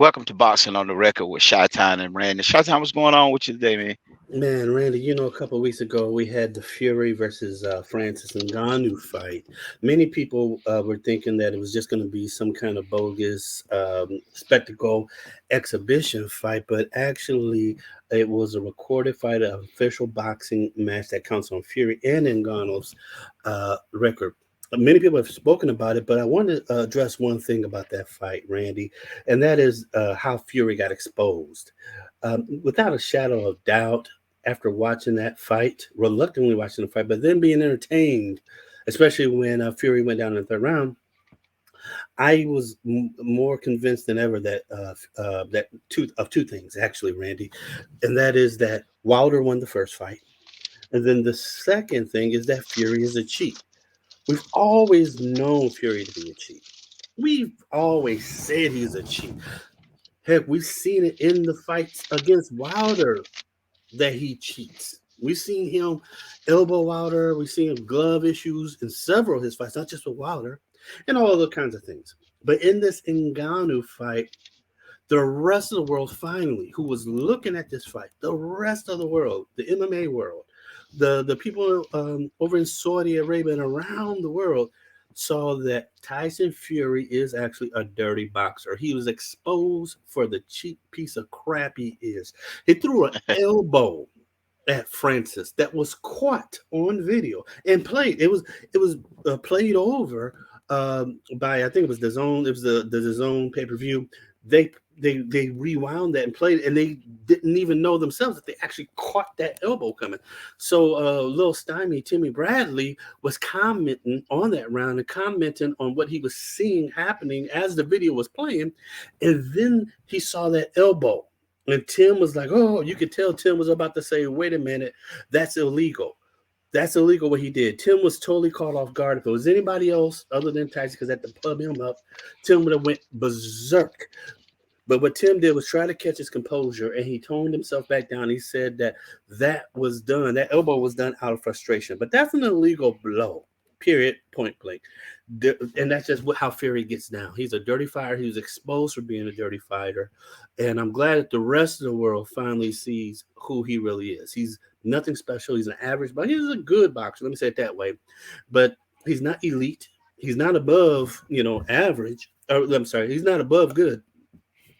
Welcome to Boxing on the Record with Chi-Town and Randy. Chi-Town, what's going on with you today, man? Man, Randy, a couple of weeks ago we had the Fury versus Francis Ngannou fight. Many people were thinking that it was just going to be some kind of bogus spectacle exhibition fight, but actually it was a recorded fight, an official boxing match that counts on Fury and Ngannou's record. Many people have spoken about it, but I want to address one thing about that fight, Randy, and that is how Fury got exposed. Without a shadow of doubt, after watching that fight, reluctantly watching the fight, but then being entertained, especially when Fury went down in the third round, I was more convinced than ever that two things actually, Randy, and that is that Wilder won the first fight, and then the second thing is that Fury is a cheat. We've always known Fury to be a cheat. We've always said he's a cheat. Heck, we've seen it in the fights against Wilder that he cheats. We've seen him elbow Wilder. We've seen him glove issues in several of his fights, not just with Wilder, and all other kinds of things. But in this Ngannou fight, the rest of the world finally, who was looking at this fight, the rest of the world, the MMA world, the people over in Saudi Arabia and around the world, saw that Tyson Fury is actually a dirty boxer. He was exposed for the cheap piece of crap he is. He threw an elbow at Francis that was caught on video and played. It was played over by, I think it was the zone. It was the zone pay per view. They rewound that and played it, and they didn't even know themselves that they actually caught that elbow coming. So little stymie Timmy Bradley was commenting on that round and commenting on what he was seeing happening as the video was playing, and then he saw that elbow. And Tim was like, "Oh, you could tell Tim was about to say, wait a minute, that's illegal. That's illegal what he did." Tim was totally caught off guard. If it was anybody else other than Tyson, because at the pub him up, Tim would have went berserk. But what Tim did was try to catch his composure, and he toned himself back down. He said that that was done, that elbow was done out of frustration. But that's an illegal blow, period, point blank. And that's just how Fury gets down. He's a dirty fighter. He was exposed for being a dirty fighter. And I'm glad that the rest of the world finally sees who he really is. He's nothing special. He's an average, but he's a good boxer. Let me say it that way. But he's not elite. He's not above, average. Or, I'm sorry, he's not above good.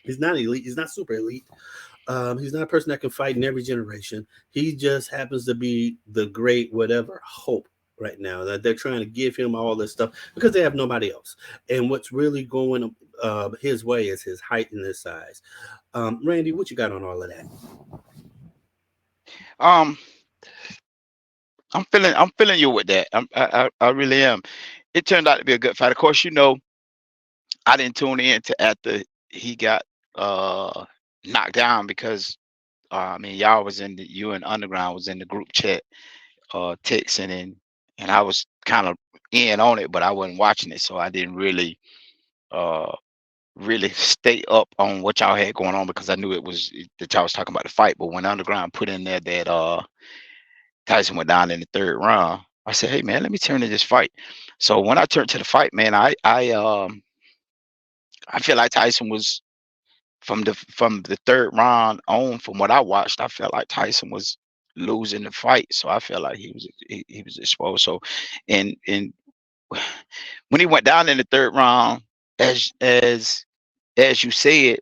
He's not elite. He's not super elite. He's not a person that can fight in every generation. He just happens to be the great whatever hope right now that they're trying to give him all this stuff because they have nobody else. And what's really going his way is his height and his size. Randy, what you got on all of that? Um, I'm feeling you with that. I really am. It turned out to be a good fight. Of course, I didn't tune in to after he got uh knocked down because I mean y'all was in the you and Underground was in the group chat texting and I was kind of in on it, but I wasn't watching it, so I didn't uh really stay up on what y'all had going on because I knew that y'all was talking about the fight. But when Underground put in there that Tyson went down in the third round, I said, "Hey man, let me turn to this fight." So when I turned to the fight, man, I feel like Tyson was from the third round on. From what I watched, I felt like Tyson was losing the fight. So I felt like he was exposed. So and when he went down in the third round, as as as you said,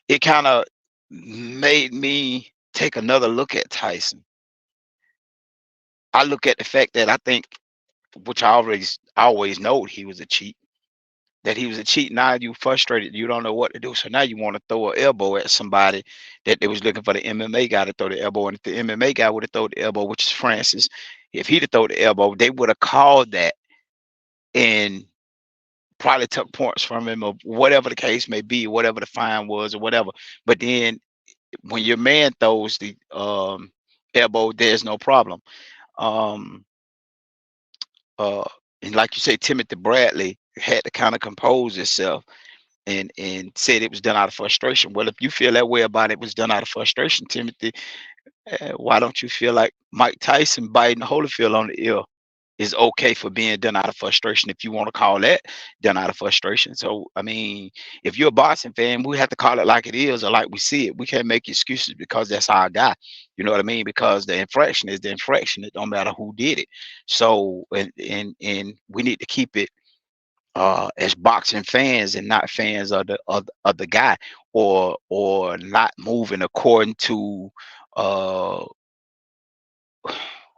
it kind of made me take another look at Tyson. I look at the fact that I think, which I always know he was a cheat. That he was a cheat. Now you frustrated, you don't know what to do. So now you want to throw an elbow at somebody that they was looking for the MMA guy to throw the elbow. And if the MMA guy would have thrown the elbow, which is Francis, if he'd have thrown the elbow, they would have called that and probably took points from him or whatever the case may be, whatever the fine was or whatever. But then when your man throws the elbow, there's no problem. Um, uh, and like you say, Timothy Bradley had to kind of compose himself and said it was done out of frustration. Well, if you feel that way about it was done out of frustration, Timothy, why don't you feel like Mike Tyson biting Holyfield on the ear? is okay for being done out of frustration, if you want to call that done out of frustration. So I mean, if you're a boxing fan, we have to call it like it is or like we see it. We can't make excuses because that's our guy. You know what I mean? Because the infraction is the infraction. It don't matter who did it. So and we need to keep it as boxing fans and not fans of the guy, or not moving according to uh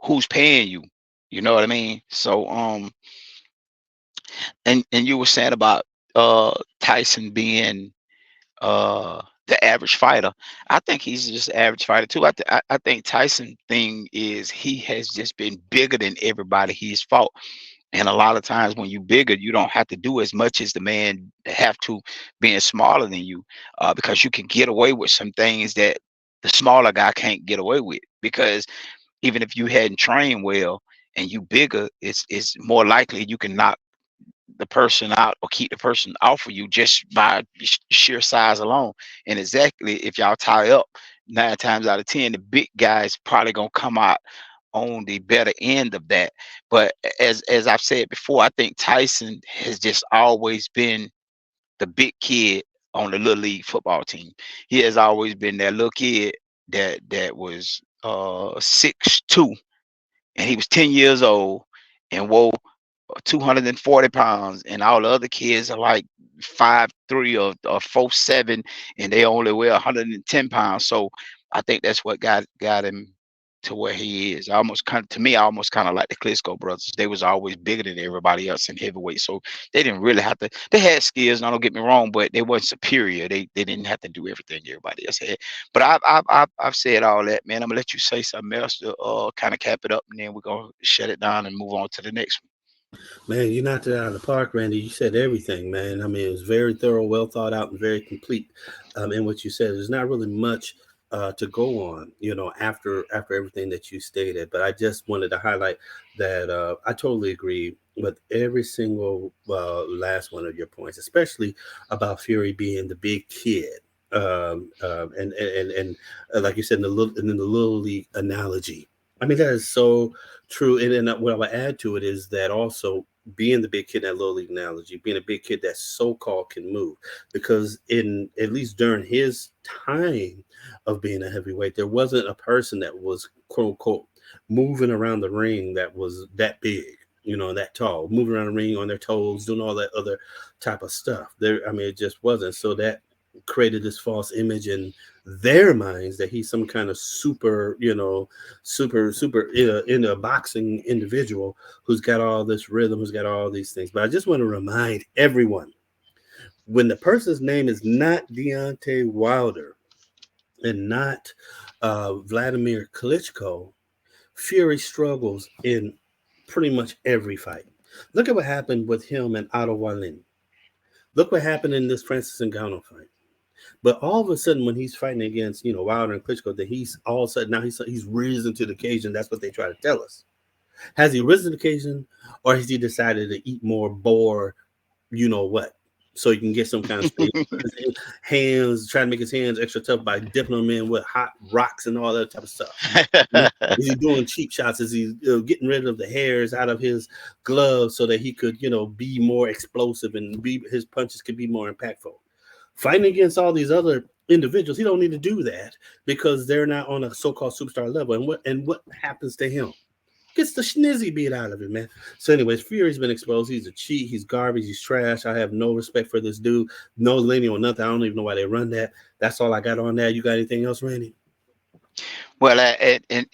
who's paying you. You know what I mean? So and you were saying about Tyson being the average fighter. I think he's just an average fighter too. I think Tyson thing is he has just been bigger than everybody he's fought. And a lot of times when you bigger, you don't have to do as much as the man have to being smaller than you, because you can get away with some things that the smaller guy can't get away with. Because even if you hadn't trained well and you bigger, it's more likely you can knock the person out or keep the person off of you just by sheer size alone. And exactly, if y'all tie up, 9 times out of 10, the big guys probably gonna come out on the better end of that. But as I've said before, I think Tyson has just always been the big kid on the little league football team. He has always been that little kid that was 6'2", and he was 10 years old and wore 240 pounds, and all the other kids are like 5'3" or 4'7", and they only weigh 110 pounds. So I think that's what got him to where he is. Almost kind of, to me, I almost kind of like the Klitschko brothers. They was always bigger than everybody else in heavyweight, so they didn't really have to. They had skills, now don't get me wrong, but they weren't superior. They didn't have to do everything everybody else had. But I've said all that, man. I'm gonna let you say something else to kind of cap it up, and then we're gonna shut it down and move on to the next one. Man, you knocked it out of the park, Randy. You said everything, man. I mean, it was very thorough, well thought out, and very complete in what you said. There's not really much to go on, after everything that you stated. But I just wanted to highlight that I totally agree with every single last one of your points, especially about Fury being the big kid. And like you said, in the little league analogy, I mean that is so true. And then what I would add to it is that also being the big kid in that little league analogy, being a big kid that so called can move, because in at least during his time of being a heavyweight, there wasn't a person that was quote unquote moving around the ring that was that big, that tall, moving around the ring on their toes, doing all that other type of stuff. There, I mean, it just wasn't. So that created this false image in their minds that he's some kind of super, super in a boxing individual who's got all this rhythm, who's got all these things. But I just want to remind everyone, when the person's name is not Deontay Wilder and not Vladimir Klitschko, Fury struggles in pretty much every fight. Look at what happened with him and Otto Wallin. Look what happened in this Francis Ngannou fight. But all of a sudden, when he's fighting against Wilder and Klitschko, that he's all of a sudden now he's risen to the occasion. That's what they try to tell us. Has he risen to the occasion, or has he decided to eat more boar? You know what? So he can get some kind of speed. His hands, trying to make his hands extra tough by dipping them in with hot rocks and all that type of stuff. Is he doing cheap shots? Is he getting rid of the hairs out of his gloves so that he could, be more explosive and his punches could be more impactful? Fighting against all these other individuals, he don't need to do that because they're not on a so-called superstar level. And what happens to him? Gets the schnizzy beat out of him, man. So, anyways, Fury's been exposed. He's a cheat. He's garbage. He's trash. I have no respect for this dude. No lineal or nothing. I don't even know why they run that. That's all I got on that. You got anything else, Randy? Well, in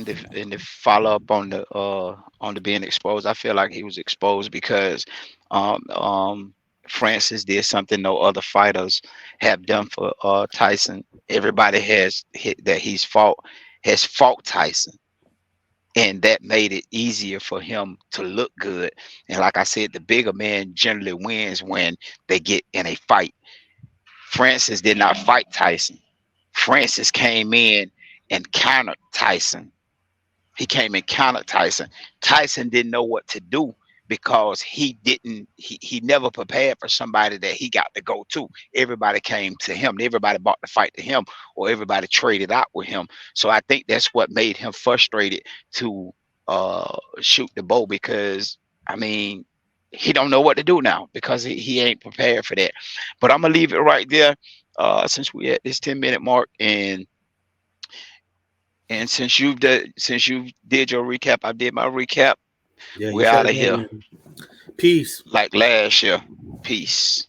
the follow up on the being exposed, I feel like he was exposed because um um Francis did something no other fighters have done for Tyson. Everybody has hit that has fought Tyson, and that made it easier for him to look good. And like I said, the bigger man generally wins when they get in a fight. Francis did not fight Tyson. Francis came in and countered Tyson. He came and countered Tyson. Tyson didn't know what to do because he never prepared for somebody that he got to go to. Everybody came to him. Everybody bought the fight to him, or everybody traded out with him. So I think that's what made him frustrated to shoot the bow, because I mean he don't know what to do now, because he ain't prepared for that. But I'm gonna leave it right there, since we at this 10-minute mark, and since you did your recap, I did my recap. Yeah, you We're shut out it of down, here man. Peace. like last year. Peace.